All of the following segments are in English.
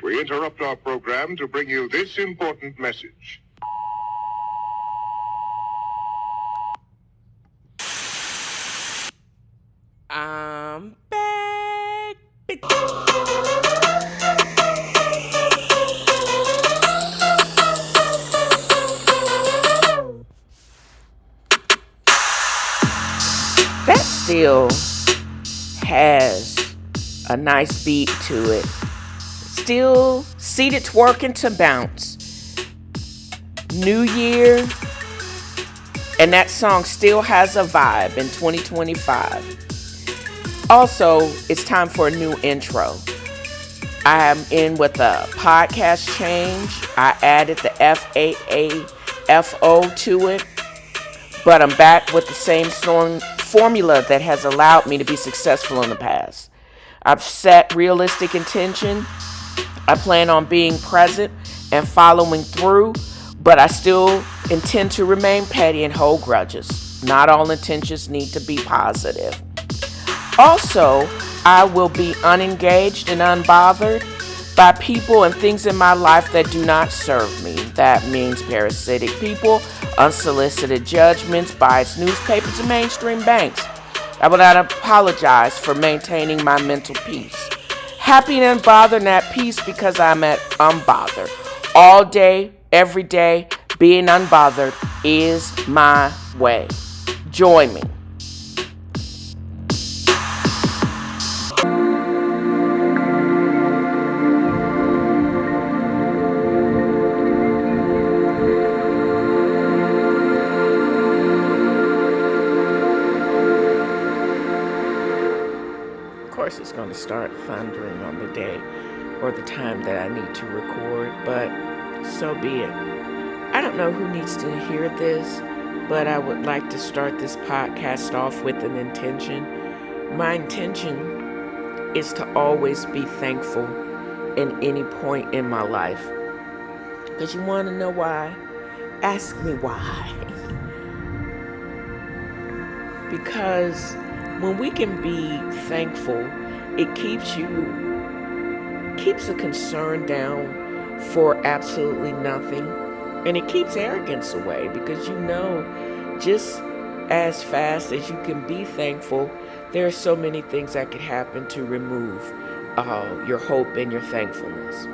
We interrupt our program to bring you this important message. I'm back. That still has a nice beat to it. Still seated twerking to bounce. New Year, and that song still has a vibe in 2025. Also, it's time for a new intro. I am in with a podcast change. I added the F.A.A.F.O to it, but I'm back with the same formula that has allowed me to be successful in the past. I've set realistic intention. I plan on being present and following through, but I still intend to remain petty and hold grudges. Not all intentions need to be positive. Also, I will be unengaged and unbothered by people and things in my life that do not serve me. That means parasitic people, unsolicited judgments, biased newspapers, and mainstream banks. I will not apologize for maintaining my mental peace. Happy and unbothered and at peace because I'm at unbothered. All day, every day, being unbothered is my way. Join me. It's going to start thundering on the day or the time that I need to record, but so be it. I don't know who needs to hear this, but I would like to start this podcast off with an intention. My intention is to always be thankful in any point in my life. Because you want to know why? Ask me why. Because when we can be thankful, it keeps a concern down for absolutely nothing. And it keeps arrogance away because you know just as fast as you can be thankful, there are so many things that could happen to remove your hope and your thankfulness.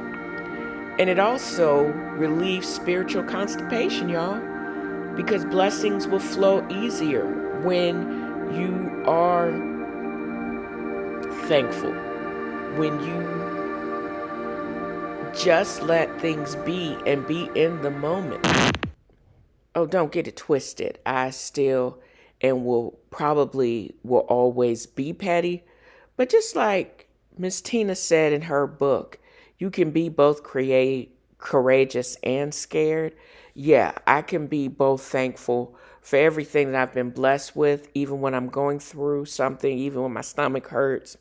And it also relieves spiritual constipation, y'all, because blessings will flow easier when you are thankful, when you just let things be and be in the moment. Oh, don't get it twisted. I still and will always be petty. But just like Miss Tina said in her book, you can be both courageous and scared. Yeah, I can be both thankful for everything that I've been blessed with, even when I'm going through something, even when my stomach hurts,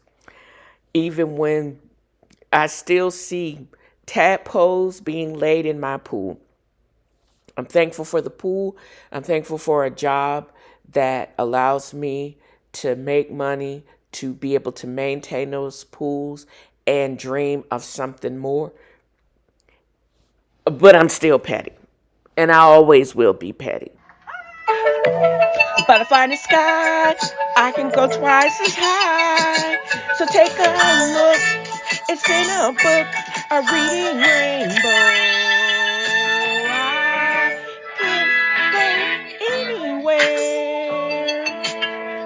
even when I still see tadpoles being laid in my pool. I'm thankful for the pool. I'm thankful for a job that allows me to make money, to be able to maintain those pools and dream of something more. But I'm still petty, and I always will be petty. Butterfly in the sky, I can go twice as high. So take a look, it's in a book, a reading rainbow. I can go anywhere.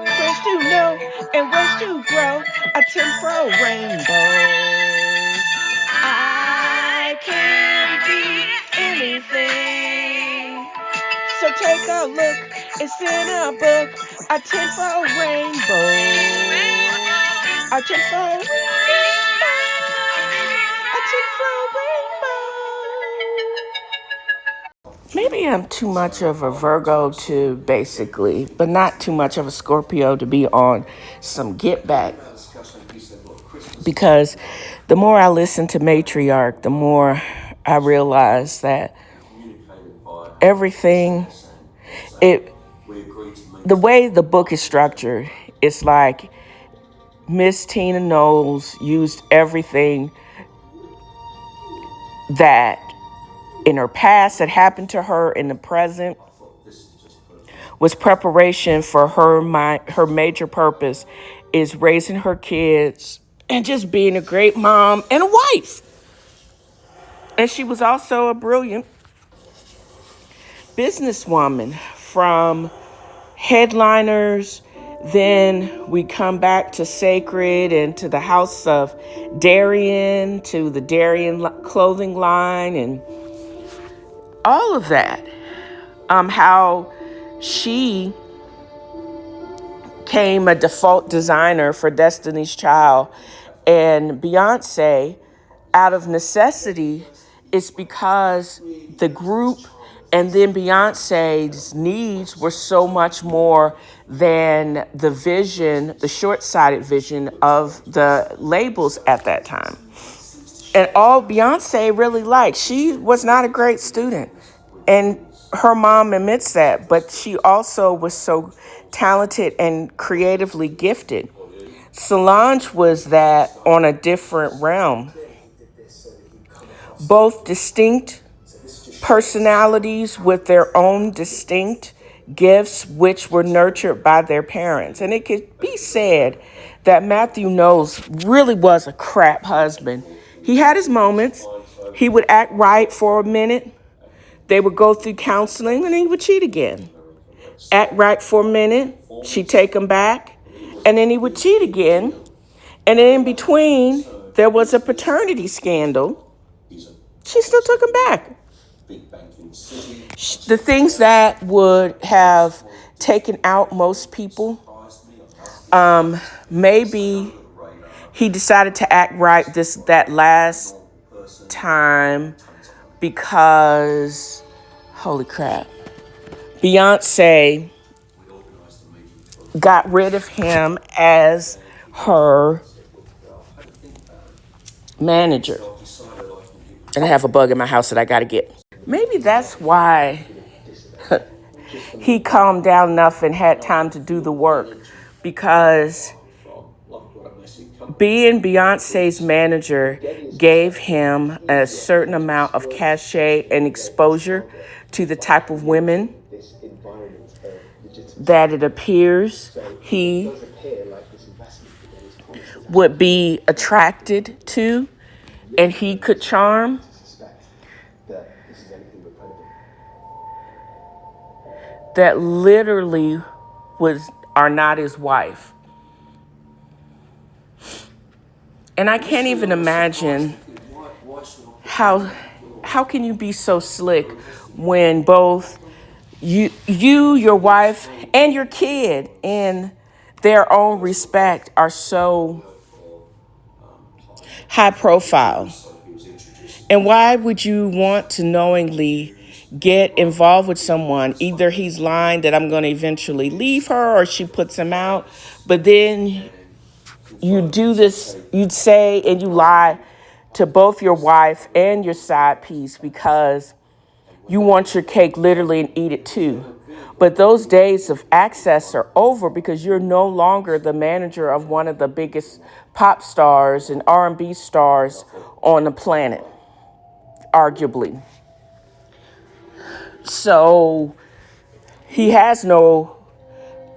Where's to know and where's to grow, a temporal rainbow. I can be anything. So take a look, it's in a book, a tenfold rainbow. A tenfold rainbow. A tenfold rainbow. Maybe I'm too much of a Virgo to basically, but not too much of a Scorpio to be on some get back. Because the more I listen to Matriarch, the more I realize that everything, the way the book is structured, it's like Miss Tina Knowles used everything that in her past that happened to her in the present was preparation for her major purpose is raising her kids and just being a great mom and a wife. And she was also a brilliant businesswoman. From headliners, then we come back to Sacred and to the House of Darien, to the Darien clothing line, and all of that. How she became a default designer for Destiny's Child. And Beyonce, out of necessity, it's because the group and then Beyonce's needs were so much more than the vision, the short-sighted vision of the labels at that time. And all Beyonce really liked, she was not a great student. And her mom admits that, but she also was so talented and creatively gifted. Solange was that on a different realm. Both distinct personalities with their own distinct gifts, which were nurtured by their parents. And it could be said that Matthew Knowles really was a crap husband. He had his moments. He would act right for a minute. They would go through counseling and he would cheat again. Act right for a minute. She'd take him back. And then he would cheat again. And then in between, there was a paternity scandal. She still took him back. The things that would have taken out most people, maybe he decided to act right that last time because, holy crap, Beyonce got rid of him as her manager. And I have a bug in my house that I got to get. Maybe that's why he calmed down enough and had time to do the work, because being Beyonce's manager gave him a certain amount of cachet and exposure to the type of women that it appears he would be attracted to and he could charm. That literally are not his wife. And I can't even imagine how can you be so slick when both you, your wife, and your kid in their own respect are so high profile. And why would you want to knowingly get involved with someone? Either he's lying that I'm going to eventually leave her, or she puts him out. But then you do this, you'd say and you lie to both your wife and your side piece because you want your cake literally and eat it too. But those days of access are over because you're no longer the manager of one of the biggest pop stars and R&B stars on the planet, arguably. So he has no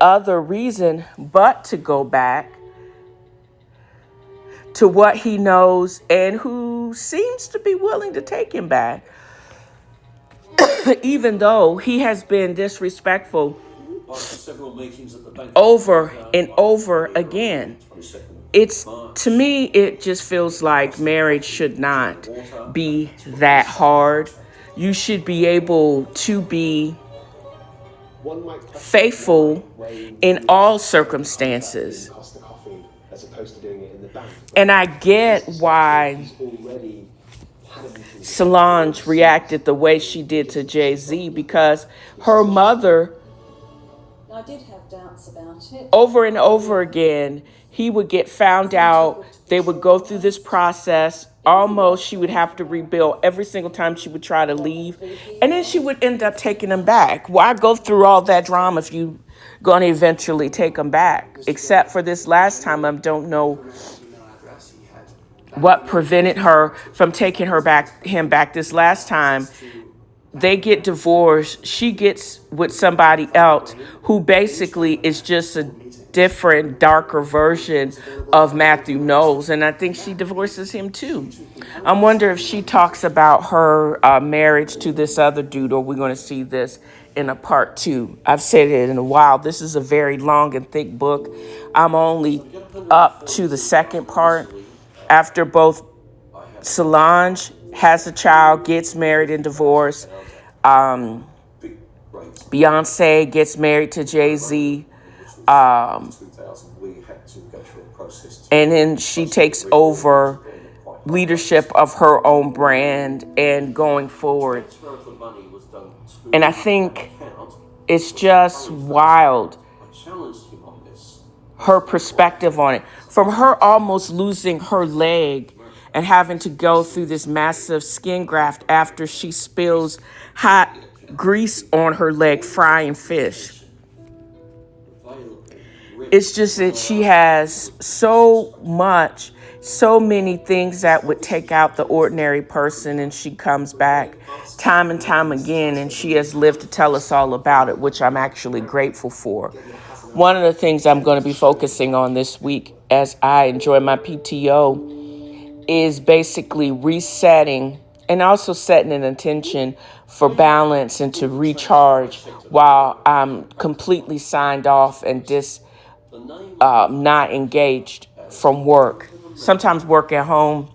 other reason but to go back to what he knows and who seems to be willing to take him back. Even though he has been disrespectful over and over again. To me, it just feels like marriage should not be that hard. You should be able to be faithful in all circumstances. And I get why Solange reacted the way she did to Jay-Z, because her mother, I did have doubts about it. Over and over again, he would get found out. They would go through this process. Almost she would have to rebuild every single time she would try to leave. And then she would end up taking him back. Why go through all that drama if you're going to eventually take him back? Except for this last time, I don't know what prevented her from taking him back this last time. They get divorced. She gets with somebody else who basically is just a different, darker version of Matthew Knowles. And I think she divorces him too. I wonder if she talks about her marriage to this other dude, or we're going to see this in a part 2. I've said it in a while. This is a very long and thick book. I'm only up to the second part. After both Solange has a child, gets married and divorced, Beyonce gets married to Jay-Z, and then she takes over leadership of her own brand and going forward. And I think it's just wild, her perspective on it. From her almost losing her leg and having to go through this massive skin graft after she spills hot grease on her leg frying fish. It's just that she has so many things that would take out the ordinary person, and she comes back time and time again, and she has lived to tell us all about it, which I'm actually grateful for. One of the things I'm going to be focusing on this week as I enjoy my PTO is basically resetting and also setting an intention for balance and to recharge while I'm completely signed off and not engaged from work. Sometimes work at home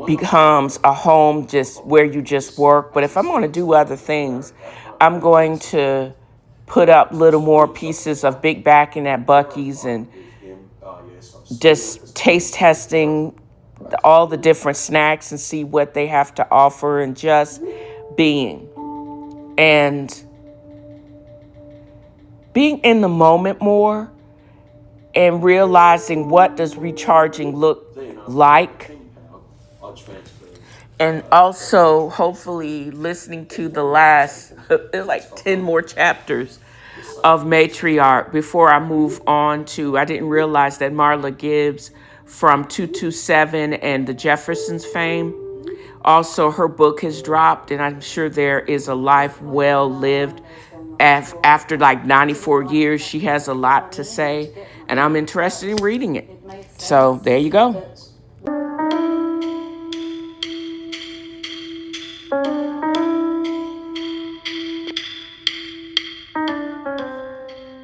becomes a home just where you just work. But if I'm going to do other things, I'm going to put up little more pieces of Big Bacon at Buc-ee's and just taste testing all the different snacks and see what they have to offer, and just being in the moment more and realizing what does recharging look like. And also hopefully listening to the last like 10 more chapters of Matriarch before I move on to, I didn't realize that Marla Gibbs from 227 and the Jeffersons fame, also her book has dropped, and I'm sure there is a life well lived. After like 94 years, she has a lot to say, and I'm interested in reading it. So there you go.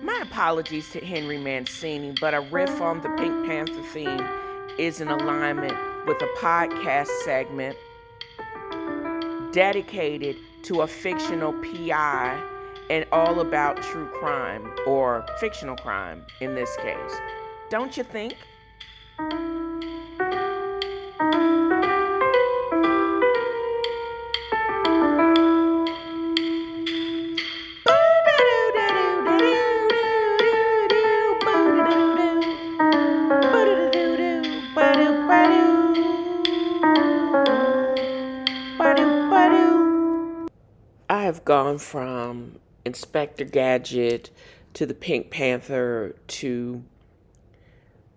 My apologies to Henry Mancini, but a riff on the Pink Panther theme is in alignment with a podcast segment dedicated to a fictional PI and all about true crime, or fictional crime in this case. Don't you think? I have gone from Inspector Gadget to the Pink Panther to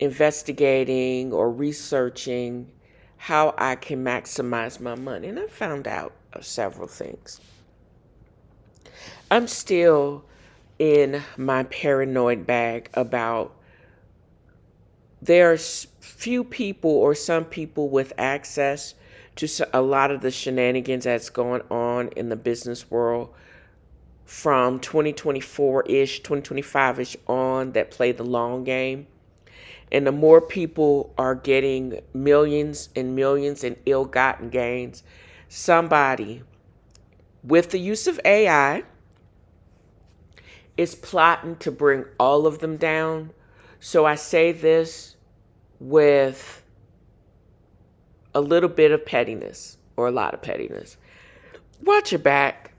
investigating or researching how I can maximize my money. And I found out several things. I'm still in my paranoid bag about there's few people or some people with access to a lot of the shenanigans that's going on in the business world from 2024-ish, 2025-ish on, that play the long game. And the more people are getting millions and millions in ill-gotten gains, somebody with the use of AI is plotting to bring all of them down. So I say this with a little bit of pettiness, or a lot of pettiness. Watch your back.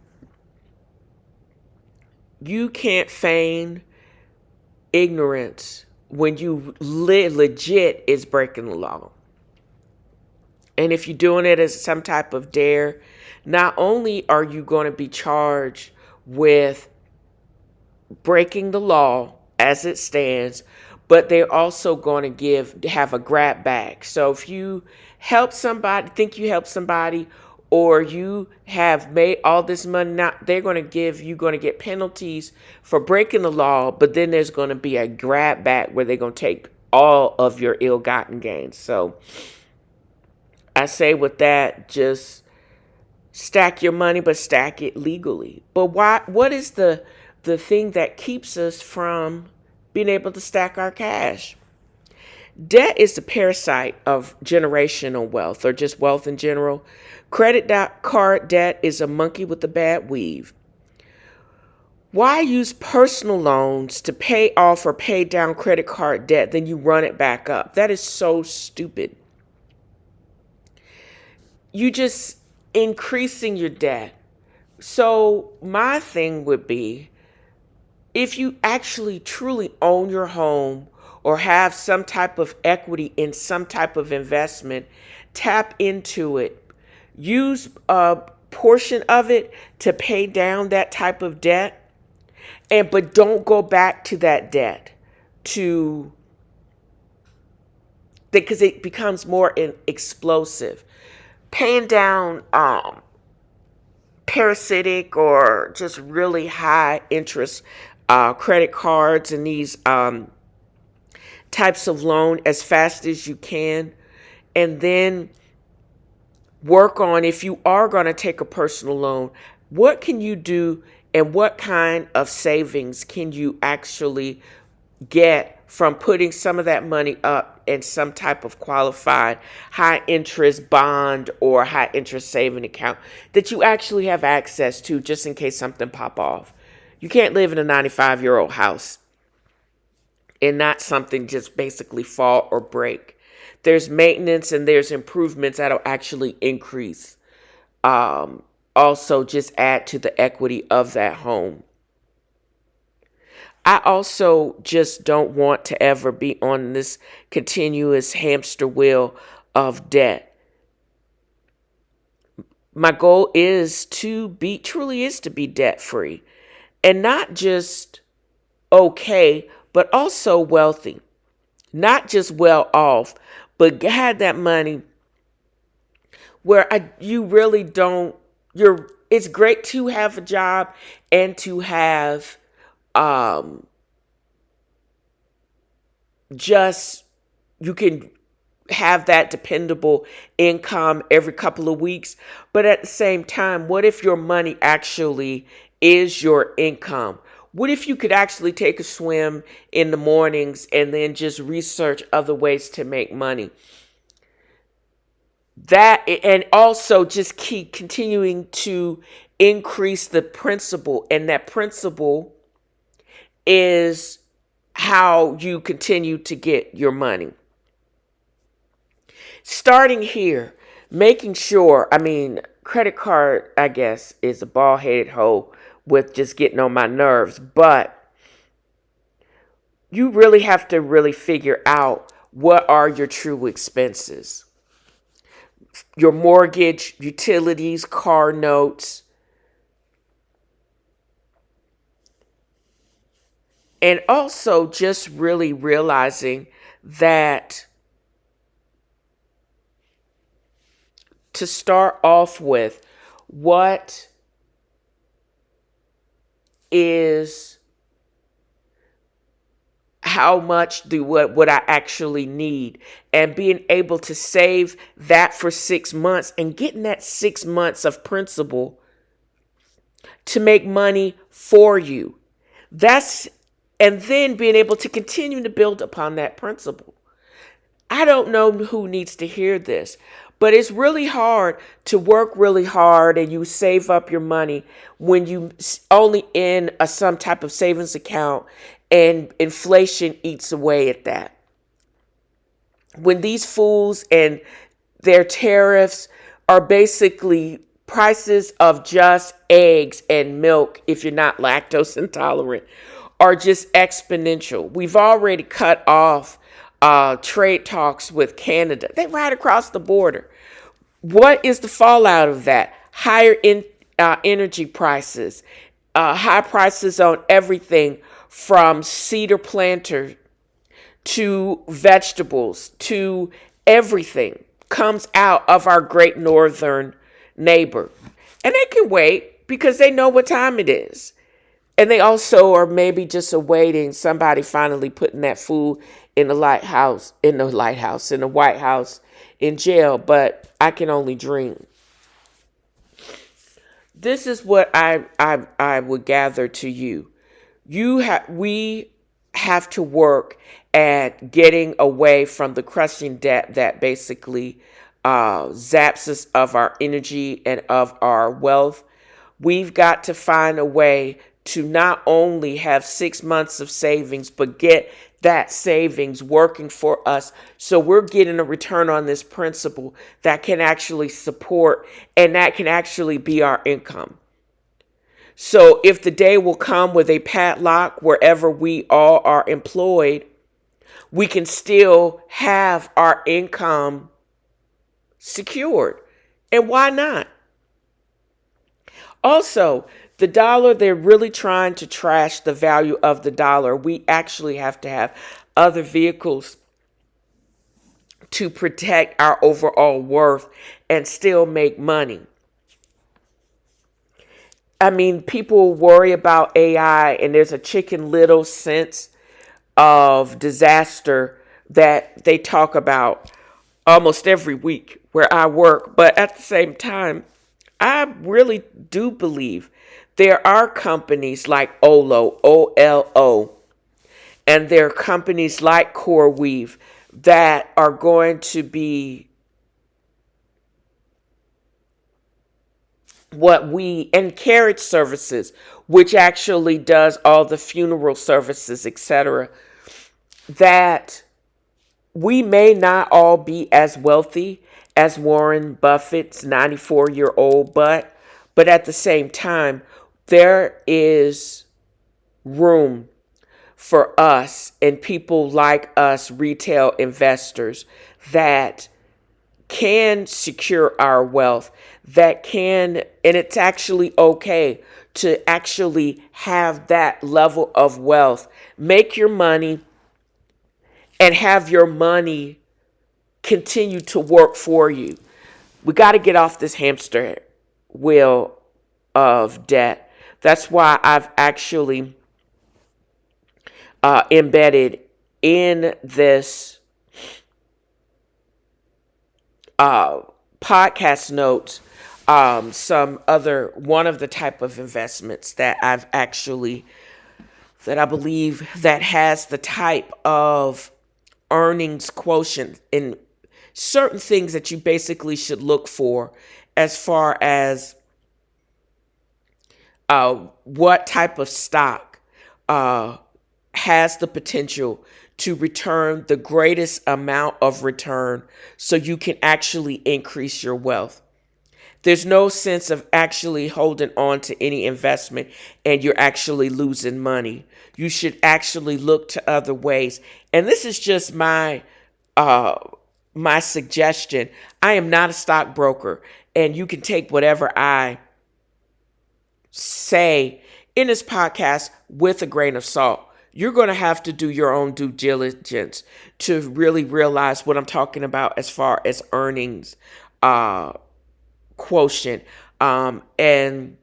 You can't feign ignorance when you legit is breaking the law. And if you're doing it as some type of dare, not only are you going to be charged with breaking the law as it stands, but they're also going to have a grab bag. So if you help somebody, think you help somebody, or you have made all this money, now you're going to get penalties for breaking the law, but then there's going to be a grab bag where they're going to take all of your ill-gotten gains. So I say with that, just stack your money, but stack it legally. But what is the thing that keeps us from being able to stack our cash? Debt is the parasite of generational wealth, or just wealth in general. Credit card debt is a monkey with a bad weave. Why use personal loans to pay off or pay down credit card debt, then you run it back up? That is so stupid. You just increasing your debt. So my thing would be, if you actually truly own your home or have some type of equity in some type of investment, tap into it. Use a portion of it to pay down that type of debt, but don't go back to that debt because it becomes more explosive. Paying down parasitic or just really high interest credit cards and these types of loan as fast as you can, and then work on, if you are going to take a personal loan, what can you do and what kind of savings can you actually get from putting some of that money up in some type of qualified high interest bond or high interest saving account that you actually have access to, just in case something pop off. You can't live in a 95-year-old house and not something just basically fall or break. There's maintenance and there's improvements that'll actually increase. Also just add to the equity of that home. I also just don't want to ever be on this continuous hamster wheel of debt. My goal is to be debt free, and not just okay, but also wealthy. Not just well off, but had that money where you really don't, it's great to have a job and to have just, you can have that dependable income every couple of weeks. But at the same time, what if your money actually is your income? What if you could actually take a swim in the mornings and then just research other ways to make money? That, and also just keep continuing to increase the principal, and that principal is how you continue to get your money. Starting here, making sure, credit card, I guess, is a bald-headed hoe with just getting on my nerves, but you really have to really figure out what are your true expenses. Your mortgage, utilities, car notes, and also just really realizing that to start off with, what is, how much what I actually need, and being able to save that for 6 months and getting that 6 months of principal to make money for you. And then being able to continue to build upon that principle. I don't know who needs to hear this, but it's really hard to work really hard and you save up your money when you only in some type of savings account and inflation eats away at that. When these fools and their tariffs are basically prices of just eggs and milk, if you're not lactose intolerant, are just exponential. We've already cut off trade talks with Canada. They're right across the border. What is the fallout of that? Higher energy prices, high prices on everything from cedar planter to vegetables, to everything comes out of our great northern neighbor. And they can wait because they know what time it is. And they also are maybe just awaiting somebody finally putting that food in the White House, in jail. But I can only dream. This is what I would gather to you. We have to work at getting away from the crushing debt that basically zaps us of our energy and of our wealth. We've got to find a way to not only have 6 months of savings, but get that savings working for us. So we're getting a return on this principle that can actually support and that can actually be our income. So if the day will come with a padlock wherever we all are employed, we can still have our income secured. And why not? Also, the dollar, they're really trying to trash the value of the dollar. We actually have to have other vehicles to protect our overall worth and still make money. I mean, people worry about AI, and there's a Chicken Little sense of disaster that they talk about almost every week where I work. But at the same time, I really do believe there are companies like OLO, and there are companies like CoreWeave that are going to be and Carriage Services, which actually does all the funeral services, etc., that we may not all be as wealthy as Warren Buffett's 94-year-old butt, but at the same time, there is room for us and people like us, retail investors, that can secure our wealth, and it's actually okay to actually have that level of wealth. Make your money and have your money continue to work for you. We got to get off this hamster wheel of debt. That's why I've actually embedded in this podcast notes one of the type of investments that I believe that has the type of earnings quotient in certain things that you basically should look for as far as what type of stock has the potential to return the greatest amount of return so you can actually increase your wealth. There's no sense of actually holding on to any investment and you're actually losing money. You should actually look to other ways. And this is just my suggestion. I am not a stockbroker, and you can take whatever I say in this podcast with a grain of salt. You're going to have to do your own due diligence to really realize what I'm talking about as far as earnings quotient and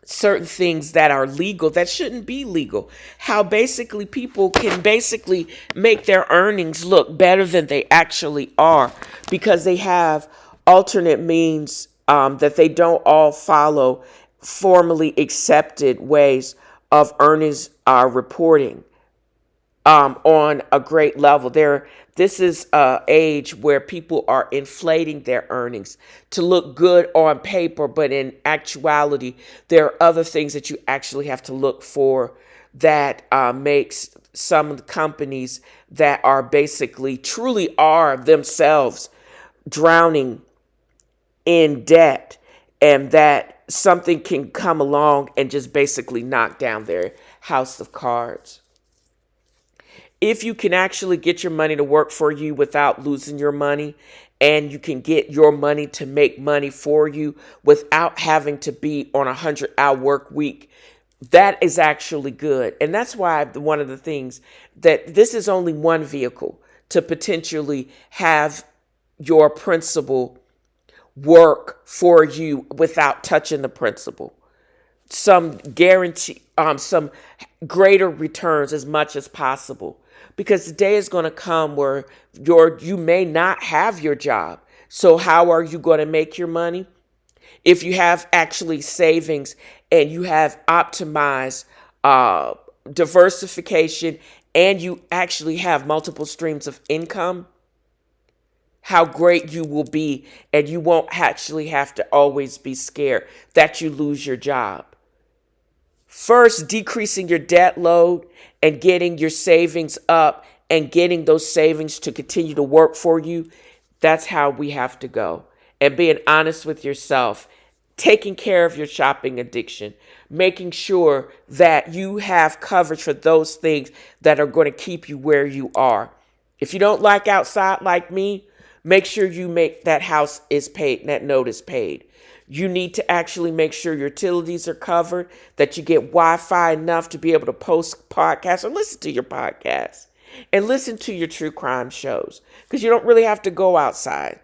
certain things that are legal that shouldn't be legal. How basically people can basically make their earnings look better than they actually are because they have alternate means that they don't all follow formally accepted ways of earnings reporting on a great level. This is an age where people are inflating their earnings to look good on paper, but in actuality, there are other things that you actually have to look for that makes some companies that are basically truly are themselves drowning in debt, and that something can come along and just basically knock down their house of cards. If you can actually get your money to work for you without losing your money, and you can get your money to make money for you without having to be on a 100-hour work week, That is actually good. And that's why one of the things that this is only one vehicle to potentially have your principal work for you without touching the principal. Some guarantee, some greater returns as much as possible. Because the day is going to come where you may not have your job. So how are you going to make your money? If you have actually savings and you have optimized diversification and you actually have multiple streams of income, how great you will be, and you won't actually have to always be scared that you lose your job. First, decreasing your debt load and getting your savings up and getting those savings to continue to work for you. That's how we have to go. And being honest with yourself, taking care of your shopping addiction, making sure that you have coverage for those things that are going to keep you where you are. If you don't like outside like me, make sure you make that house is paid, that note is paid. You need to actually make sure your utilities are covered, that you get Wi-Fi enough to be able to post podcasts or listen to your podcasts and listen to your true crime shows, because you don't really have to go outside.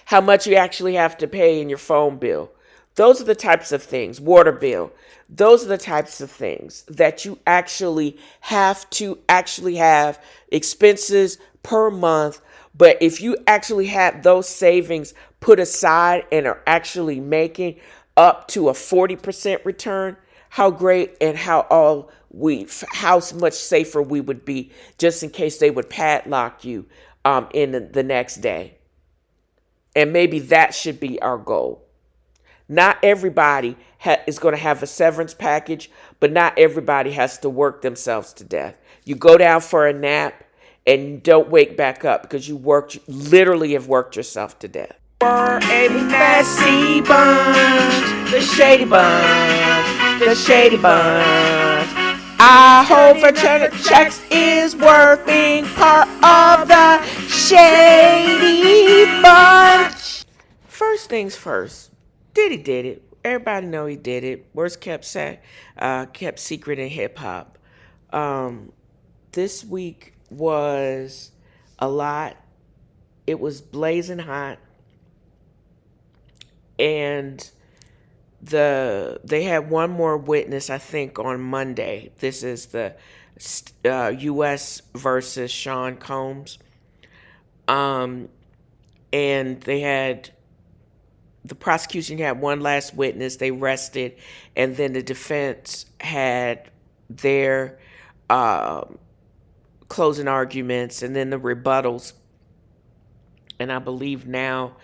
How much you actually have to pay in your phone bill. Those are the types of things, water bill. Those are the types of things that you actually have to actually have expenses per month. But if you actually have those savings put aside and are actually making up to a 40% return, how great and how much safer we would be, just in case they would padlock you in the next day. And maybe that should be our goal. Not everybody is going to have a severance package, but not everybody has to work themselves to death. You go down for a nap and you don't wake back up because you literally have worked yourself to death. For a messy bunch, the shady bunch, the shady bunch. I hope for checks is worth being part of the shady bunch. First things first, Diddy did it. Everybody know he did it. Worst kept secret in hip hop. This week was a lot. It was blazing hot, and they had one more witness, I think, on Monday. This is the U.S. versus Sean Combs. And the prosecution had one last witness. They rested, and then the defense had their closing arguments, and then the rebuttals. And I believe now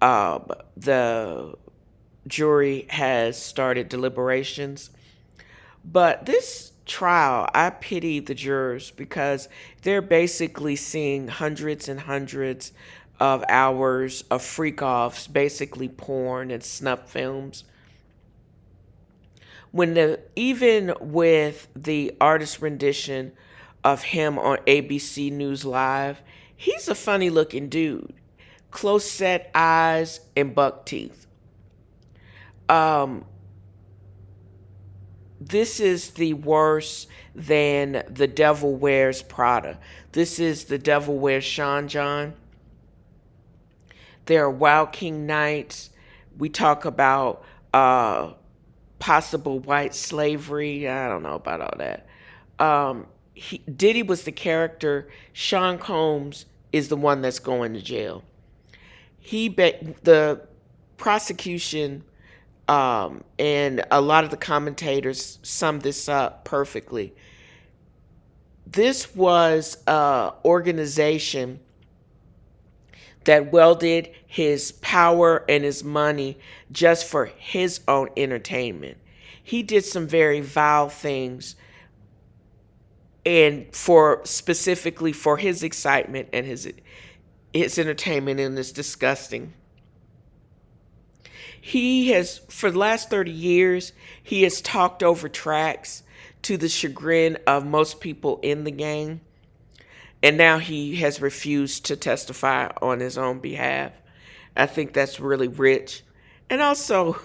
the jury has started deliberations. But this trial, I pity the jurors because they're basically seeing hundreds and hundreds of hours of freak-offs, basically porn and snuff films. Even with the artist rendition of him on ABC News Live, he's a funny-looking dude. Close-set eyes and buck teeth. This is the worse than The Devil Wears Prada. This is The Devil Wears Sean John. There are Wild King Nights. We talk about possible white slavery. I don't know about all that. Diddy was the character. Sean Combs is the one that's going to jail. The prosecution and a lot of the commentators summed this up perfectly. This was an organization that wielded his power and his money just for his own entertainment. He did some very vile things, and specifically for his excitement and his entertainment, and it's disgusting. He has, for the last 30 years, he has talked over tracks to the chagrin of most people in the gang. And now he has refused to testify on his own behalf. I think that's really rich. And also,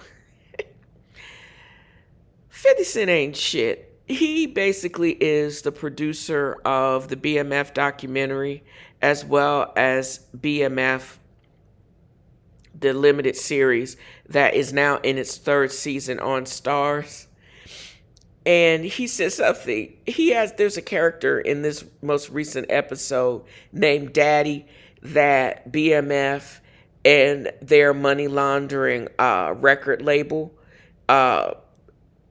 50 Cent ain't shit. He basically is the producer of the BMF documentary as well as BMF, the limited series that is now in its third season on Stars. And he said something. There's a character in this most recent episode named Daddy that BMF and their money laundering record label uh,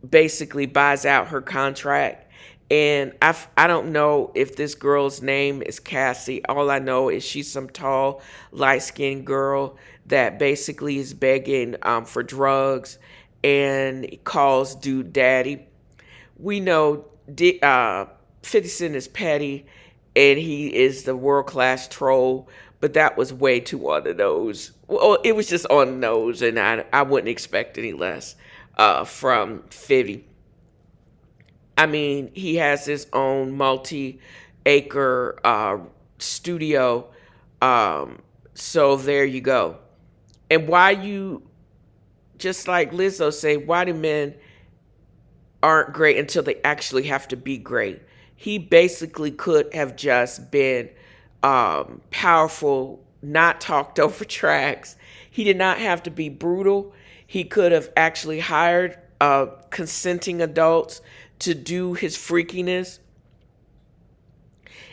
basically buys out her contract. And I don't know if this girl's name is Cassie. All I know is she's some tall, light-skinned girl that basically is begging for drugs and calls dude daddy. We know 50 Cent is petty and he is the world-class troll, but that was way too on the nose. Well, it was just on the nose, and I wouldn't expect any less from 50. I mean, he has his own multi-acre studio. So there you go. And why you, just like Lizzo say, why do men aren't great until they actually have to be great? He basically could have just been powerful, not talked over tracks. He did not have to be brutal. He could have actually hired consenting adults to do his freakiness,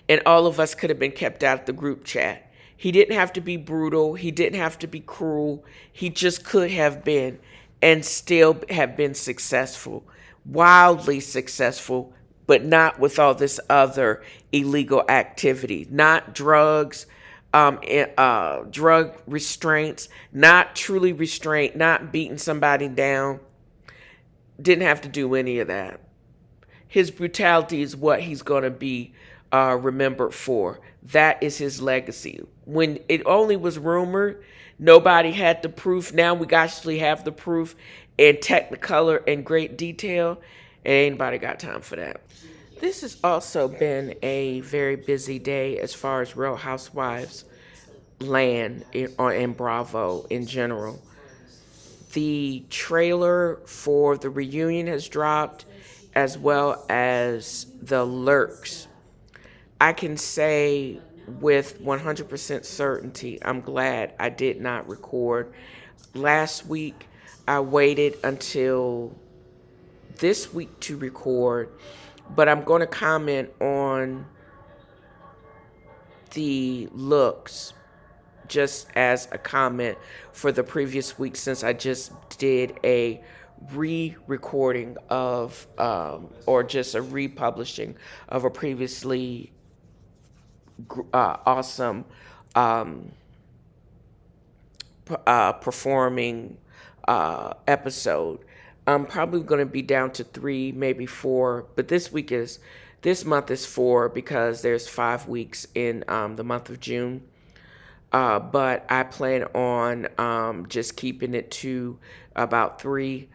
and all of us could have been kept out of the group chat. He didn't have to be brutal. He didn't have to be cruel. He just could have been and still have been successful, wildly successful, but not with all this other illegal activity, not drugs, drug restraints, not truly restraint, not beating somebody down. Didn't have to do any of that. His brutality is what he's going to be remembered for. That is his legacy. When it only was rumored, nobody had the proof. Now we actually have the proof in technicolor and great detail, and ain't nobody got time for that. This has also been a very busy day as far as Real Housewives land in Bravo in general. The trailer for the reunion has dropped, as well as the Lerwks. I can say with 100% certainty, I'm glad I did not record. Last week, I waited until this week to record, but I'm going to comment on the looks just as a comment for the previous week, since I just did a re-recording of or just a republishing of a previously awesome performing episode. I'm probably going to be down to 3, maybe 4, but this month is 4 because there's 5 weeks in the month of June. But I plan on just keeping it to about 3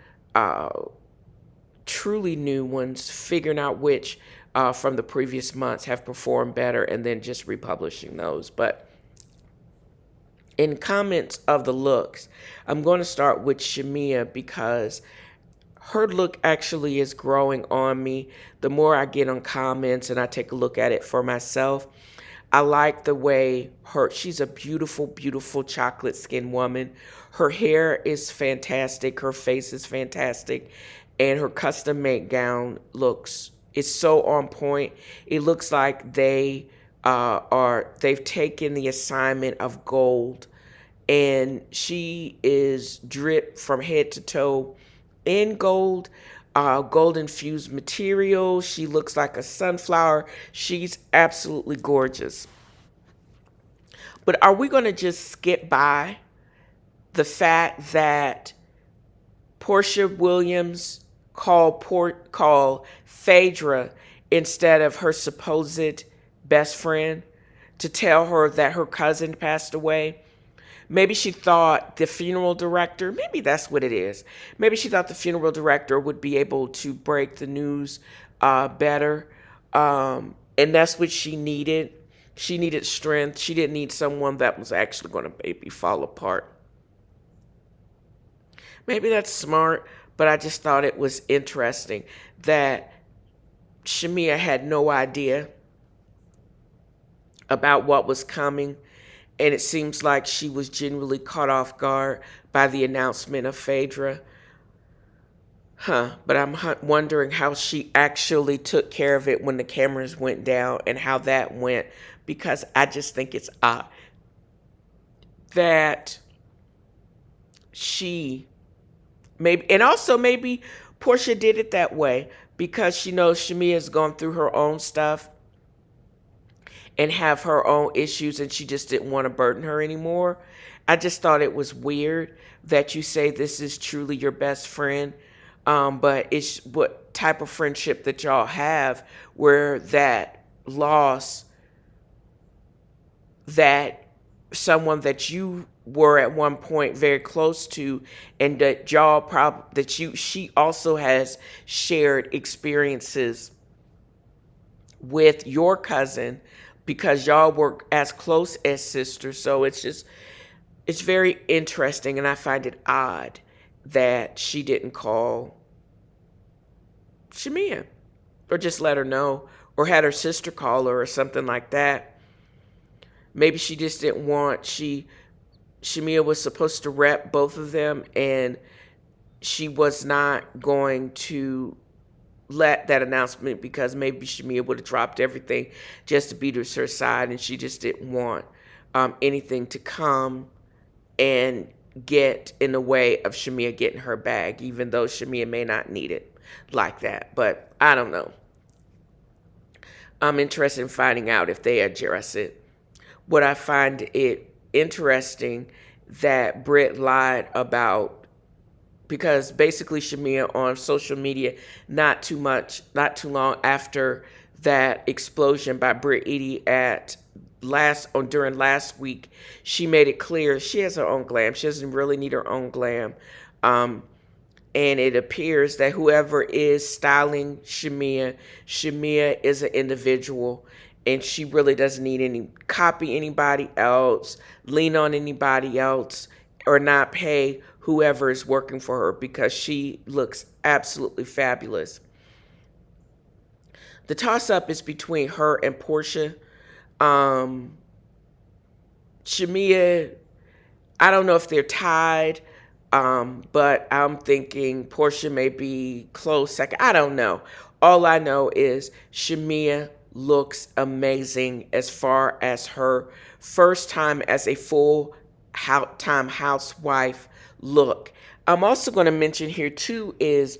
truly new ones, figuring out which from the previous months have performed better, and then just republishing those. But in comments of the looks, I'm going to start with Shamia because her look actually is growing on me. The more I get on comments and I take a look at it for myself, I like the way she's a beautiful, beautiful chocolate skinned woman. Her hair is fantastic. Her face is fantastic. And her custom made gown is so on point. It looks like they've taken the assignment of gold, and she is dripped from head to toe in gold. Gold infused material. She looks like a sunflower. She's absolutely gorgeous. But are we going to just skip by the fact that Portia Williams called Phaedra instead of her supposed best friend to tell her that her cousin passed away? Maybe she thought the funeral director, maybe that's what it is. Maybe she thought the funeral director would be able to break the news better. And that's what she needed. She needed strength. She didn't need someone that was actually going to maybe fall apart. Maybe that's smart, but I just thought it was interesting that Shamia had no idea about what was coming. And it seems like she was genuinely caught off guard by the announcement of Phaedra. But I'm wondering how she actually took care of it when the cameras went down and how that went, because I just think it's odd that she maybe, and also maybe Portia did it that way because she knows Shamia's gone through her own stuff and have her own issues, and she just didn't want to burden her anymore. I just thought it was weird that you say this is truly your best friend, but it's what type of friendship that y'all have where that loss, that someone that you were at one point very close to, and that she also has shared experiences with your cousin because y'all were as close as sisters. So it's very interesting, and I find it odd that she didn't call Shamia or just let her know or had her sister call her or something like that. Maybe she just didn't want, Shamia was supposed to rep both of them, and she was not going to let that announcement because maybe Shamia would have dropped everything just to be to her side, and she just didn't want anything to come and get in the way of Shamia getting her bag, even though Shamia may not need it like that. But I don't know. I'm interested in finding out if they address it. What I find it interesting that Britt lied about, because basically Shamia on social media not too long after that explosion by Britt Edie during last week, she made it clear she has her own glam. She doesn't really need her own glam. And it appears that whoever is styling Shamia is an individual, and she really doesn't need copy anybody else, lean on anybody else, or not pay whoever is working for her, because she looks absolutely fabulous. The toss-up is between her and Portia. Shamia, I don't know if they're tied, but I'm thinking Portia may be close second. I don't know. All I know is Shamia looks amazing as far as her first time as a full-time housewife look. I'm also going to mention here too is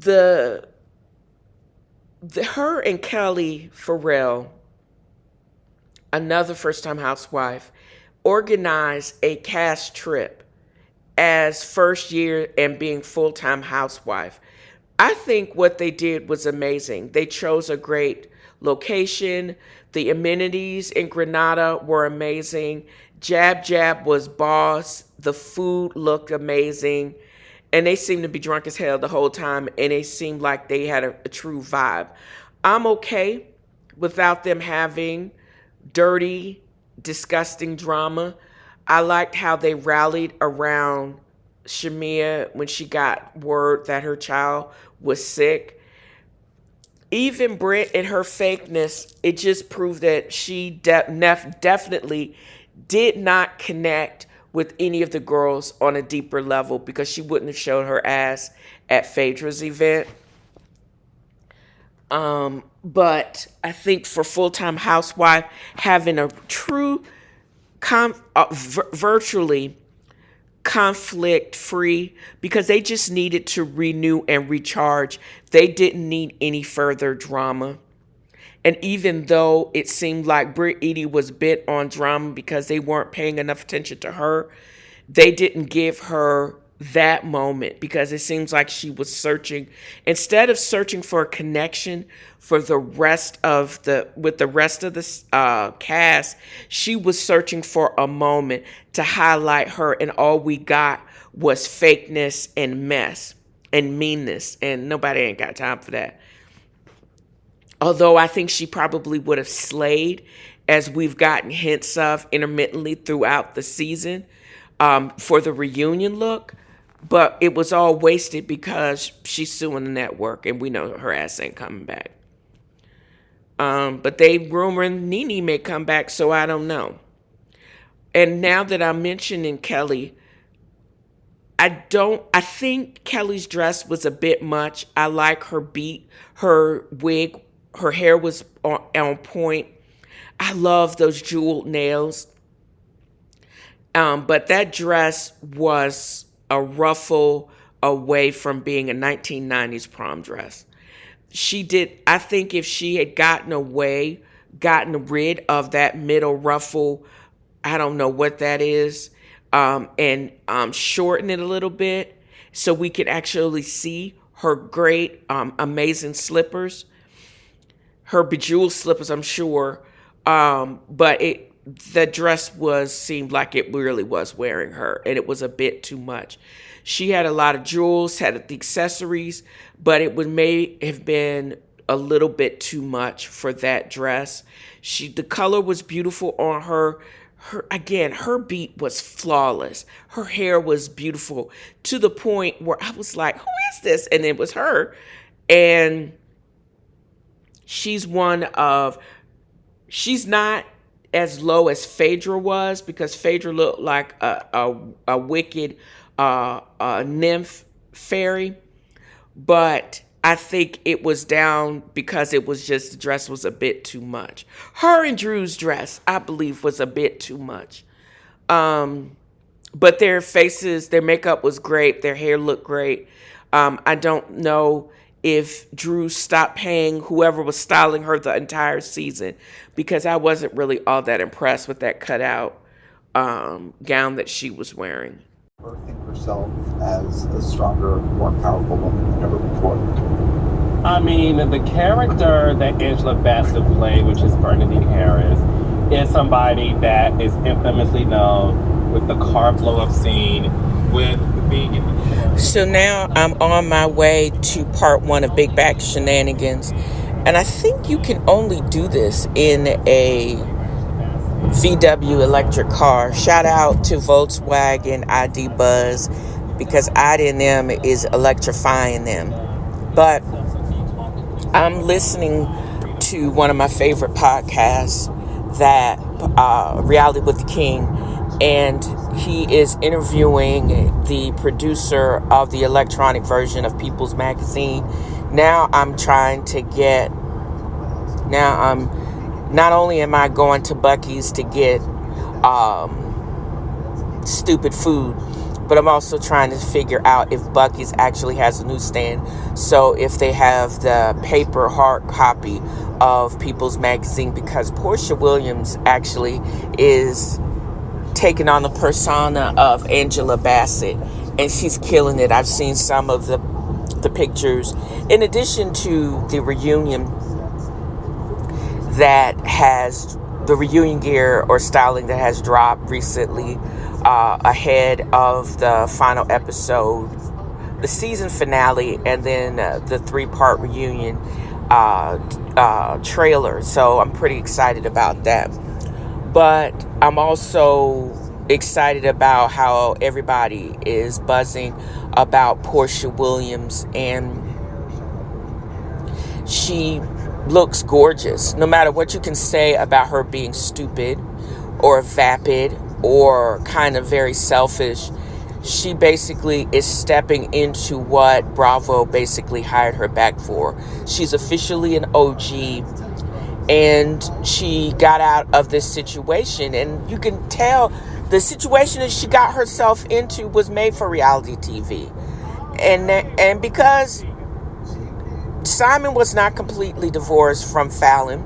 her and Kelly Farrell, another first-time housewife, organized a cast trip as first year and being full-time housewife. I think what they did was amazing. They chose a great location. The amenities in Granada were amazing. Jab Jab was boss. The food looked amazing. And they seemed to be drunk as hell the whole time, and they seemed like they had a true vibe. I'm okay without them having dirty, disgusting drama. I liked how they rallied around Shamia when she got word that her child was sick. Even Britt and her fakeness, it just proved that she definitely did not connect with any of the girls on a deeper level, because she wouldn't have shown her ass at Phaedra's event. But I think for full-time housewife, having a true virtually conflict-free, because they just needed to renew and recharge. They didn't need any further drama. And even though it seemed like Britt Edie was bent on drama because they weren't paying enough attention to her, they didn't give her that moment, because it seems like she was searching, instead of searching for a connection for the rest of the cast, she was searching for a moment to highlight her, and all we got was fakeness and mess and meanness, and nobody ain't got time for that. Although I think she probably would have slayed, as we've gotten hints of intermittently throughout the season, for the reunion look. But it was all wasted because she's suing the network, and we know her ass ain't coming back. But they rumoring Nene may come back, so I don't know. And now that I'm mentioning Kelly, I think Kelly's dress was a bit much. I like her beat, her wig, her hair was on point. I love those jeweled nails. But that dress was a ruffle away from being a 1990s prom dress. I think if she had gotten rid of that middle ruffle, I don't know what that is, and shorten it a little bit so we could actually see her great, amazing slippers, her bejeweled slippers, I'm sure. But the dress seemed like it really was wearing her, and it was a bit too much. She had a lot of jewels, had the accessories, but may have been a little bit too much for that dress. The color was beautiful on her. Her beat was flawless. Her hair was beautiful to the point where I was like, who is this? And it was her. And she's not as low as Phaedra was, because Phaedra looked like a wicked nymph fairy. But I think it was down because it was just, the dress was a bit too much. Her and Drew's dress, I believe, was a bit too much. But their faces, their makeup was great. Their hair looked great. I don't know if Drew stopped paying whoever was styling her the entire season, because I wasn't really all that impressed with that cutout gown that she was wearing. Or think herself as a stronger, more powerful woman than ever before? I mean, the character that Angela Bassett played, which is Bernadine Harris, is somebody that is infamously known with the car blow-up scene, with being in the... So now I'm on my way to part 1 of Big Back Shenanigans, and I think you can only do this in a VW electric car. Shout out to Volkswagen ID Buzz, because ID in them is electrifying them. But I'm listening to one of my favorite podcasts, that Reality with the King, and he is interviewing the producer of the electronic version of People's Magazine. Not only am I going to Buc-ee's to get stupid food, but I'm also trying to figure out if Buc-ee's actually has a newsstand. So if they have the paper hard copy of People's Magazine, because Portia Williams actually is taking on the persona of Angela Bassett, and she's killing it. I've seen some of the pictures, in addition to the reunion the reunion gear or styling that has dropped recently ahead of the final episode, the season finale, and then the 3-part reunion trailer. So I'm pretty excited about that. But I'm also excited about how everybody is buzzing about Portia Williams, and she looks gorgeous. No matter what you can say about her being stupid or vapid or kind of very selfish, she basically is stepping into what Bravo basically hired her back for. She's officially an OG, and she got out of this situation, and you can tell the situation that she got herself into was made for reality TV. And because Simon was not completely divorced from Fallon,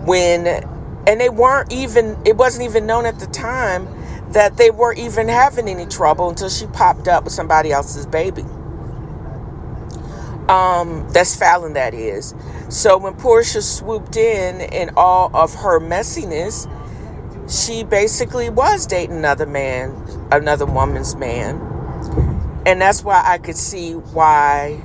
it wasn't even known at the time that they were even having any trouble until she popped up with somebody else's baby. That's Fallon, that is. So when Portia swooped in all of her messiness, she basically was dating another woman's man. And that's why I could see why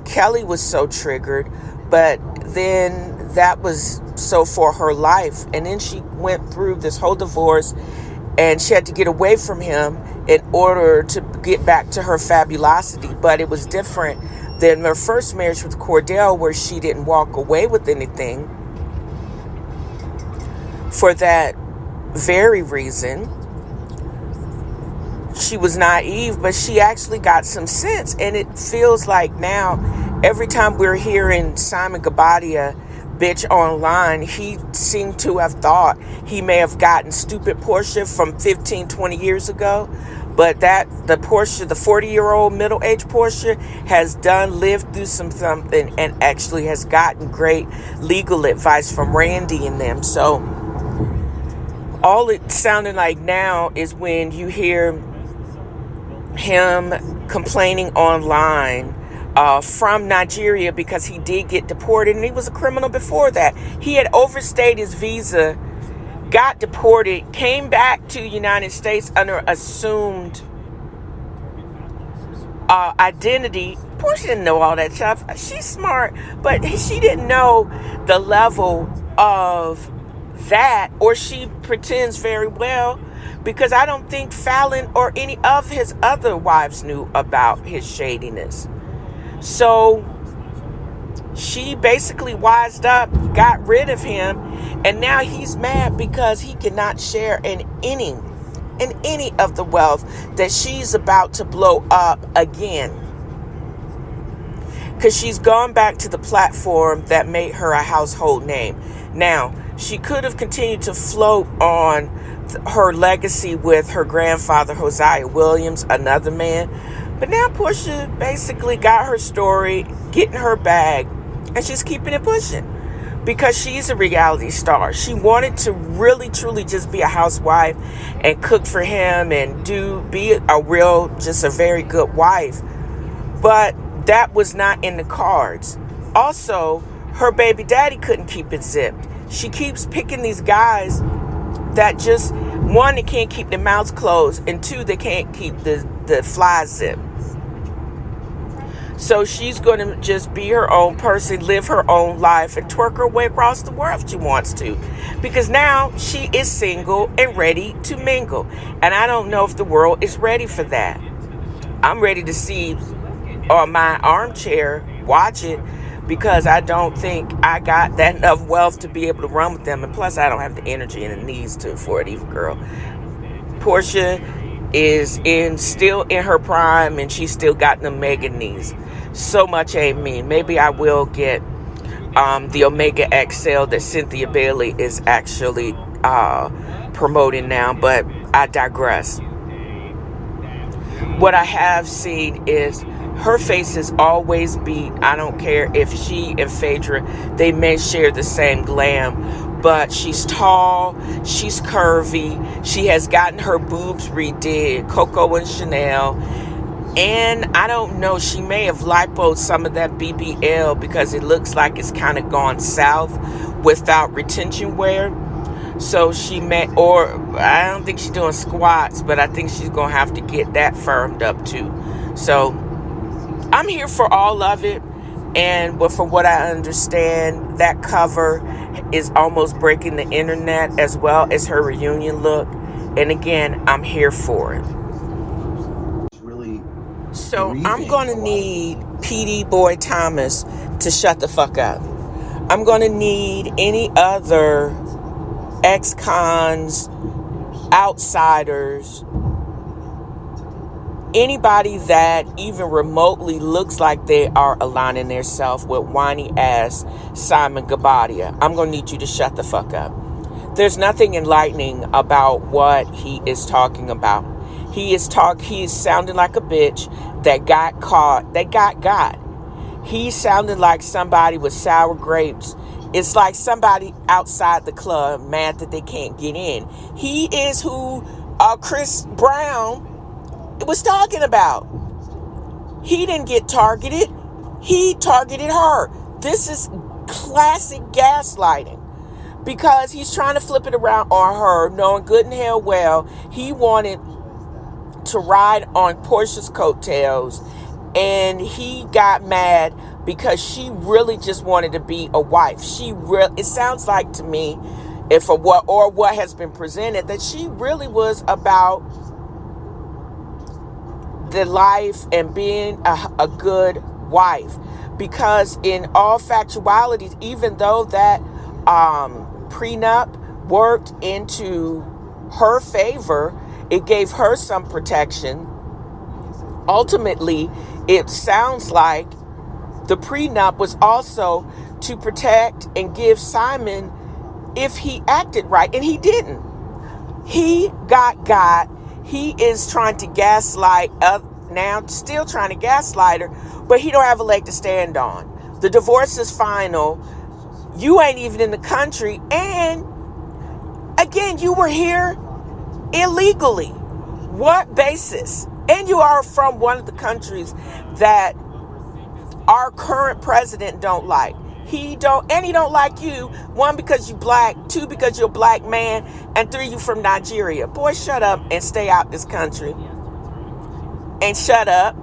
Kelly was so triggered. But then that was so for her life. And then she went through this whole divorce, and she had to get away from him. in order to get back to her fabulosity. But it was different than her first marriage with Cordell, where she didn't walk away with anything for that very reason. She was naive, but she actually got some sense. And it feels like now, every time we're hearing Simon Gabadia bitch online, he seemed to have thought he may have gotten stupid Portia from 15, 20 years ago. But the Portia, the 40-year-old middle-aged Portia, has lived through something and actually has gotten great legal advice from Randy and them. So all it sounded like now is when you hear him complaining online from Nigeria, because he did get deported and he was a criminal before that. He had overstayed his visa, got deported, came back to the United States under assumed identity. Portia didn't know all that stuff. She's smart, but she didn't know the level of that, or she pretends very well, because I don't think Fallon or any of his other wives knew about his shadiness. So she basically wised up, got rid of him, and now he's mad because he cannot share in any of the wealth that she's about to blow up again. Because she's gone back to the platform that made her a household name. Now, she could have continued to float on her legacy with her grandfather, Hosea Williams, another man. But now Portia basically got her story, getting her bag, and she's keeping it pushing because she's a reality star. She wanted to really, truly just be a housewife and cook for him and be a very good wife. But that was not in the cards. Also, her baby daddy couldn't keep it zipped. She keeps picking these guys that just, one, they can't keep their mouths closed, and two, they can't keep the fly zip. So she's going to just be her own person, live her own life, and twerk her way across the world if she wants to. Because now she is single and ready to mingle. And I don't know if the world is ready for that. I'm ready to see on my armchair, watch it, because I don't think I got that enough wealth to be able to run with them. And plus, I don't have the energy and the knees for it either, girl. Portia is still in her prime, and she's still got the Omega knees. So much ain't me. Maybe I will get the Omega XL that Cynthia Bailey is actually promoting now, but I digress. What I have seen is her face is always beat. I don't care if she and Phaedra, they may share the same glam, but she's tall, she's curvy, she has gotten her boobs redid, Coco and Chanel, and I don't know, she may have lipoed some of that BBL because it looks like it's kind of gone south without retention wear. So she may, or I don't think she's doing squats, but I think she's going to have to get that firmed up too. So I'm here for all of it. And from what I understand, that cover is almost breaking the internet as well as her reunion look. And again, I'm here for it. So I'm going to need PD Boy Thomas to shut the fuck up. I'm going to need any other ex-cons, outsiders, anybody that even remotely looks like they are aligning themselves with whiny ass Simon Gabadia. I'm going to need you to shut the fuck up. There's nothing enlightening about what he is talking about. He is sounding like a bitch that got caught, that got. He's sounding like somebody with sour grapes. It's like somebody outside the club mad that they can't get in. He is who Chris Brown was talking about. He didn't get targeted. He targeted her. This is classic gaslighting because he's trying to flip it around on her, knowing good and hell well he wanted to ride on Portia's coattails, and he got mad because she really just wanted to be a wife. It sounds like to me, what has been presented, that she really was about the life and being a good wife. Because in all factualities, even though that prenup worked into her favor, it gave her some protection. Ultimately, it sounds like the prenup was also to protect and give Simon if he acted right, and he didn't. He got. He is trying to gaslight now, still trying to gaslight her, but he don't have a leg to stand on. The divorce is final. You ain't even in the country, and again, you were here illegally. What basis? And you are from one of the countries that our current president don't like. He don't like you. 1, because you black. 2, because you're a black man. And 3, you from Nigeria. Boy, shut up and stay out this country. And shut up.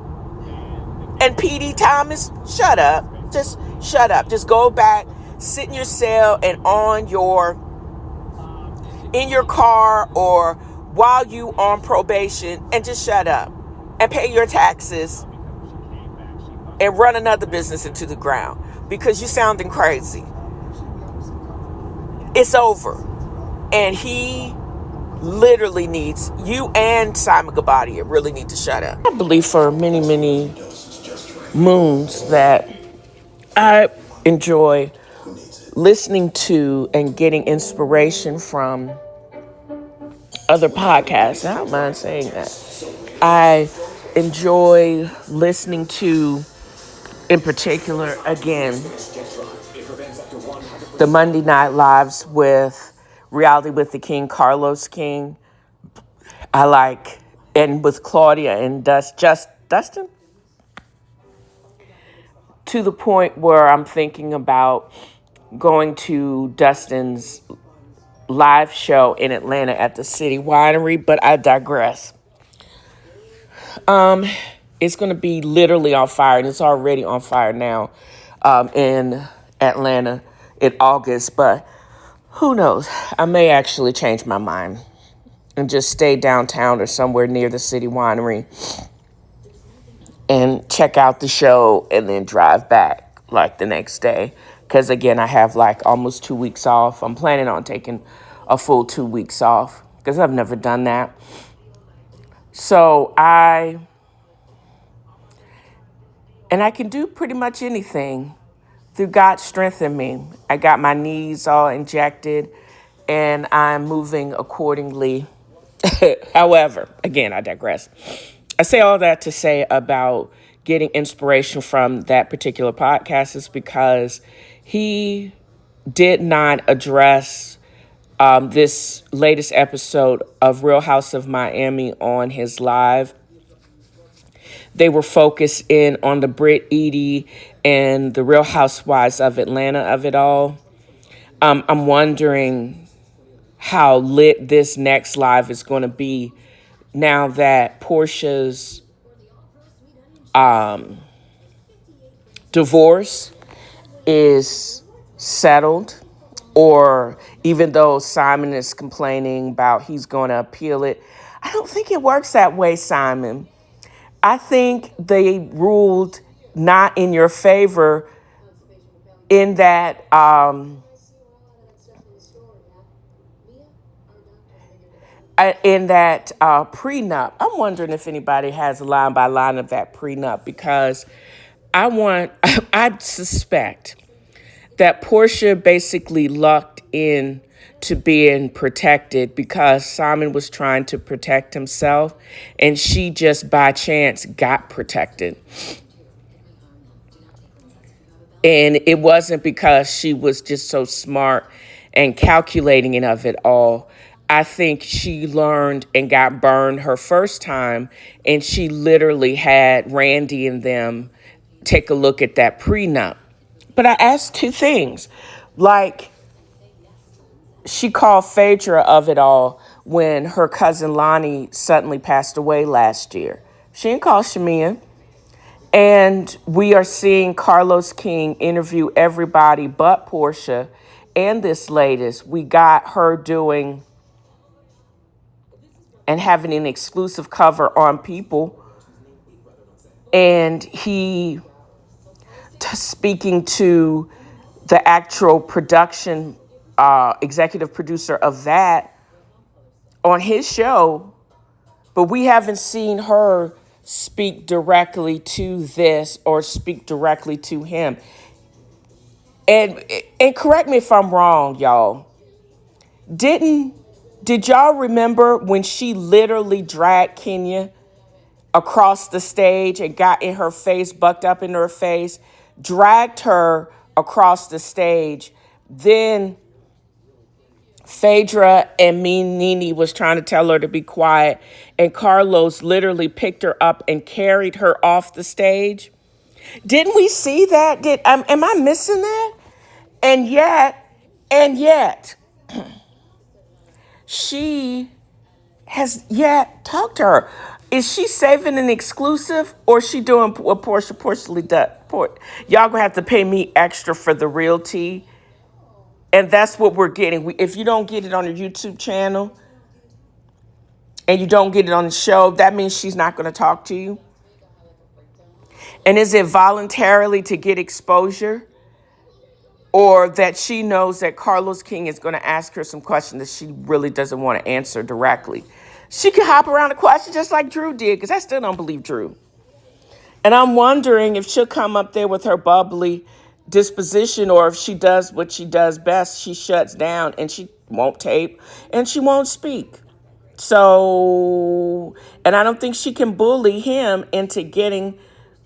And P.D. Thomas, shut up. Just shut up. Just go back, sit in your cell and in your car or while you on probation, and just shut up and pay your taxes and run another business into the ground, because you sounding crazy. It's over. And he literally needs, you and Simon Gabadia really need to shut up. I believe for many, many moons that I enjoy listening to and getting inspiration from other podcasts. I don't mind saying that. I enjoy listening to, in particular, again, the Monday Night Lives with Reality with the King, Carlos King. I like, and with Claudia and Dustin, to the point where I'm thinking about going to Dustin's live show in Atlanta at the City Winery, but I digress. It's going to be literally on fire, and it's already on fire now in Atlanta in August, but who knows? I may actually change my mind and just stay downtown or somewhere near the City Winery and check out the show and then drive back like the next day. Because again, I have like almost 2 weeks off. I'm planning on taking a full 2 weeks off because I've never done that. So I can do pretty much anything through God's strength in me. I got my knees all injected and I'm moving accordingly. However, again, I digress. I say all that to say about getting inspiration from that particular podcast is because he did not address this latest episode of Real House of Miami on his live. They were focused in on the Brit Edie and the Real Housewives of Atlanta of it all. I'm wondering how lit this next live is going to be now that Portia's divorce is settled, or even though Simon is complaining about he's going to appeal it. I don't think it works that way, Simon. I think they ruled not in your favor in that prenup. I'm wondering if anybody has a line by line of that prenup, because I suspect that Portia basically lucked in to being protected because Simon was trying to protect himself and she just by chance got protected. And it wasn't because she was just so smart and calculating it of it all. I think she learned and got burned her first time, and she literally had Randy and them take a look at that prenup. But I asked 2 things. Like, she called Phaedra of it all when her cousin Lonnie suddenly passed away last year. She didn't call Shamia. And we are seeing Carlos King interview everybody but Portia. And this latest, we got her doing and having an exclusive cover on People and he speaking to the actual production executive producer of that on his show, but we haven't seen her speak directly to this or speak directly to him. And correct me if I'm wrong, y'all. Did y'all remember when she literally dragged Kenya across the stage and got in her face, bucked up in her face, dragged her across the stage? Then Phaedra and Nene was trying to tell her to be quiet, and Carlos literally picked her up and carried her off the stage. Didn't we see that? Am I missing that? And yet, she has yet talked to her. Is she saving an exclusive, or is she doing what Portia does? Y'all gonna have to pay me extra for the real tea. And that's what we're getting. If you don't get it on the YouTube channel and you don't get it on the show, that means she's not going to talk to you. And is it voluntarily to get exposure, or that she knows that Carlos King is going to ask her some questions that she really doesn't want to answer directly? She can hop around the question just like Drew did, because I still don't believe Drew. And I'm wondering if she'll come up there with her bubbly disposition, or if she does what she does best, she shuts down and she won't tape and she won't speak. So, and I don't think she can bully him into getting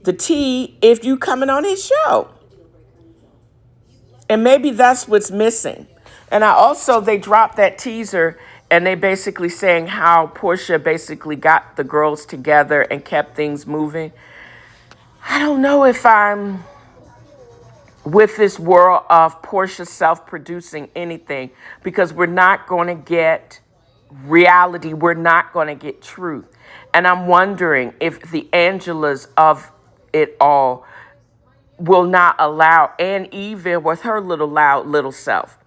the tea if you coming on his show. And maybe that's what's missing. And they dropped that teaser, and they basically saying how Portia basically got the girls together and kept things moving. I don't know if I'm with this world of Portia self-producing anything, because we're not going to get reality. We're not going to get truth. And I'm wondering if the Angelas of it all will not allow, and even with her little loud little self,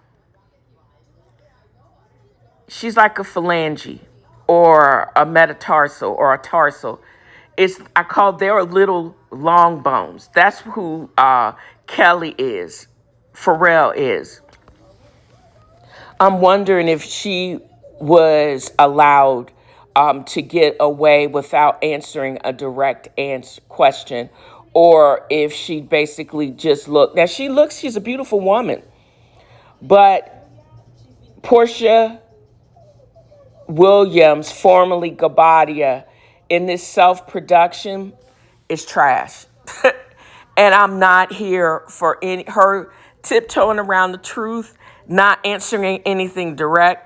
she's like a phalange or a metatarsal or a tarsal. I call their little long bones. That's who Kelly is, Pharrell is. I'm wondering if she was allowed to get away without answering a direct question, or if she basically just looked. Now she's a beautiful woman, but Portia Williams, formerly Gabadia, in this self-production is trash. And I'm not here for her tiptoeing around the truth, not answering anything direct,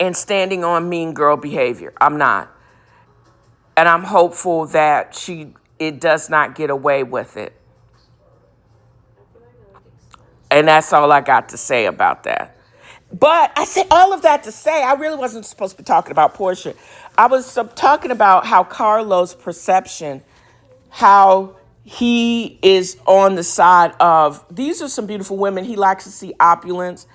and standing on mean girl behavior. I'm not. And I'm hopeful that it does not get away with it. And that's all I got to say about that. But I said all of that to say, I really wasn't supposed to be talking about Portia. I was talking about how Carlos' perception, how he is on the side of, these are some beautiful women. He likes to see opulence.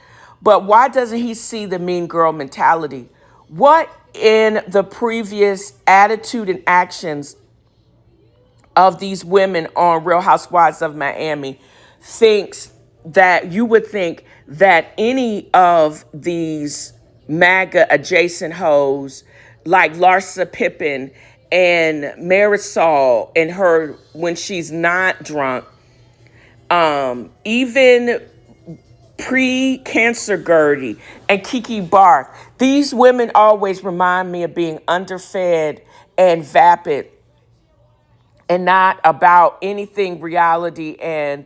But why doesn't he see the mean girl mentality? What in the previous attitude and actions of these women on Real Housewives of Miami thinks that you would think that any of these MAGA adjacent hoes like Larsa Pippen and Marisol and her when she's not drunk, even pre-cancer Gertie and Kiki Barth, these women always remind me of being underfed and vapid and not about anything reality and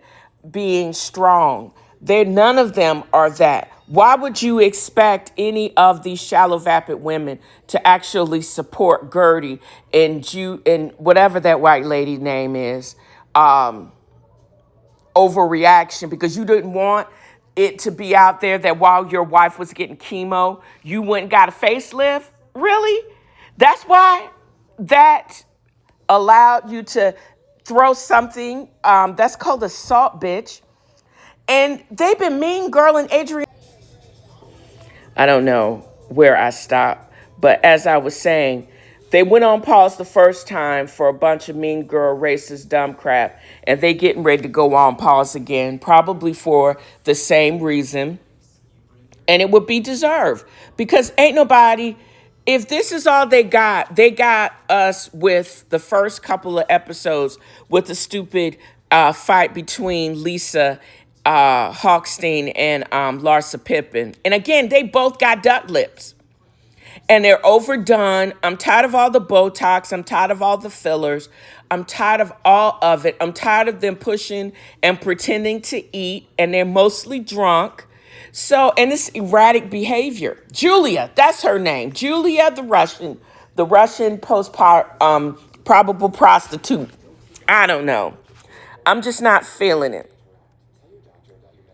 being strong. None of them are that. Why would you expect any of these shallow, vapid women to actually support Gertie and whatever that white lady name is, overreaction, because you didn't want it to be out there that while your wife was getting chemo, you went and got a facelift? Really? That's why that allowed you to throw something that's called assault, bitch. And they've been mean girl and Adrian. I don't know where I stopped, but as I was saying, They went on pause the first time for a bunch of mean girl, racist, dumb crap, and they getting ready to go on pause again, probably for the same reason. And it would be deserved because ain't nobody, if this is all they got us with the first couple of episodes with the stupid fight between Lisa Hawkstein and Larsa Pippen. And again, they both got duck lips. And they're overdone. I'm tired of all the Botox. I'm tired of all the fillers. I'm tired of all of it. I'm tired of them pushing and pretending to eat. And they're mostly drunk. So, and this erratic behavior. Julia, that's her name. Julia, the Russian probable prostitute. I don't know. I'm just not feeling it.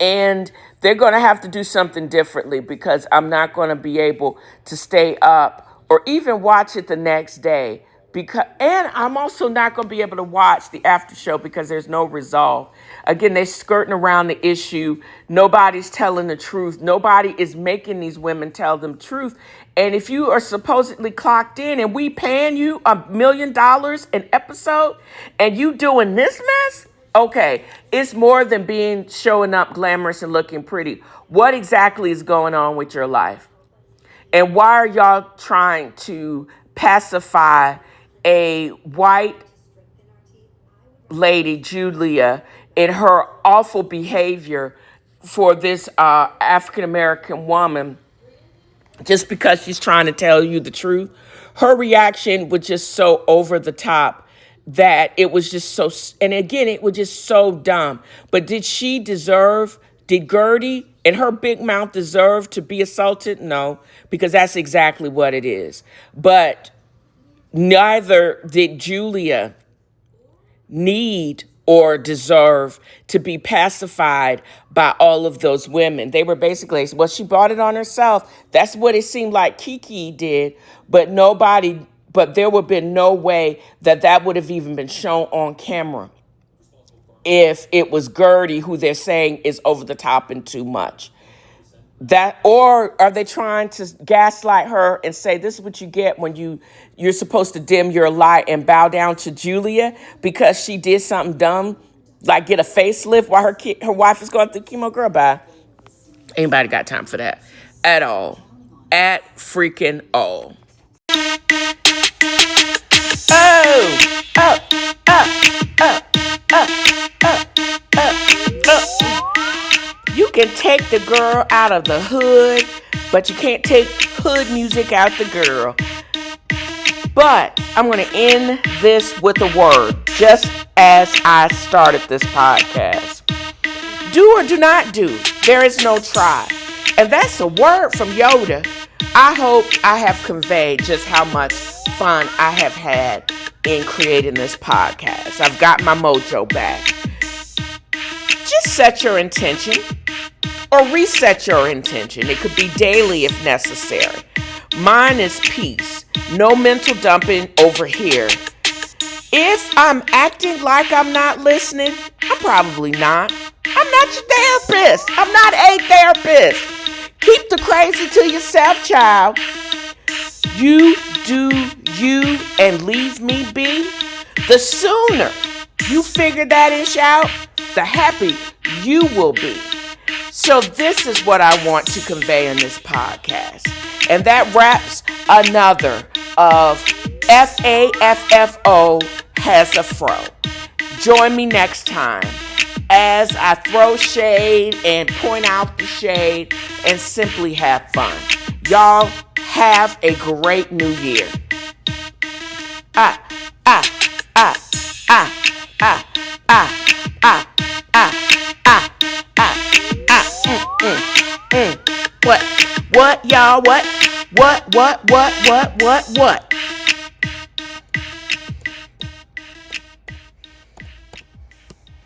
And they're going to have to do something differently because I'm not going to be able to stay up or even watch it the next day. And I'm also not going to be able to watch the after show because there's no resolve. Again, they're skirting around the issue. Nobody's telling the truth. Nobody is making these women tell them truth. And if you are supposedly clocked in and we paying you $1 million an episode and you doing this mess, okay, it's more than showing up glamorous and looking pretty. What exactly is going on with your life? And why are y'all trying to pacify a white lady, Julia, in her awful behavior for this African-American woman just because she's trying to tell you the truth? Her reaction was just so over the top that it was just so, and again, it was just so dumb. But did Gertie and her big mouth deserve to be assaulted? No, because that's exactly what it is. But neither did Julia need or deserve to be pacified by all of those women. They were basically, well, she brought it on herself. That's what it seemed like Kiki did, but there would have been no way that would have even been shown on camera if it was Gertie, who they're saying is over the top and too much. Or are they trying to gaslight her and say this is what you get when you're supposed to dim your light and bow down to Julia because she did something dumb, like get a facelift while her wife is going through chemo? Girl, bye. Anybody got time for that at all? At freaking all. You can take the girl out of the hood, but you can't take hood music out the girl. But I'm going to end this with a word, just as I started this podcast. Do or do not do. There is no try. And that's a word from Yoda. I hope I have conveyed just how much fun I have had in creating this podcast. I've got my mojo back. Just set your intention or reset your intention. It could be daily if necessary. Mine is peace. No mental dumping over here. If I'm acting like I'm not listening, I'm probably not. I'm not your therapist. I'm not a therapist. Keep the crazy to yourself, child. You do you and leave me be. The sooner you figure that ish out, the happy you will be. So this is what I want to convey in this podcast. And that wraps another of F.A.A.F.O has a fro. Join me next time as I throw shade and point out the shade and simply have fun. Y'all have a great new year. What, y'all? What?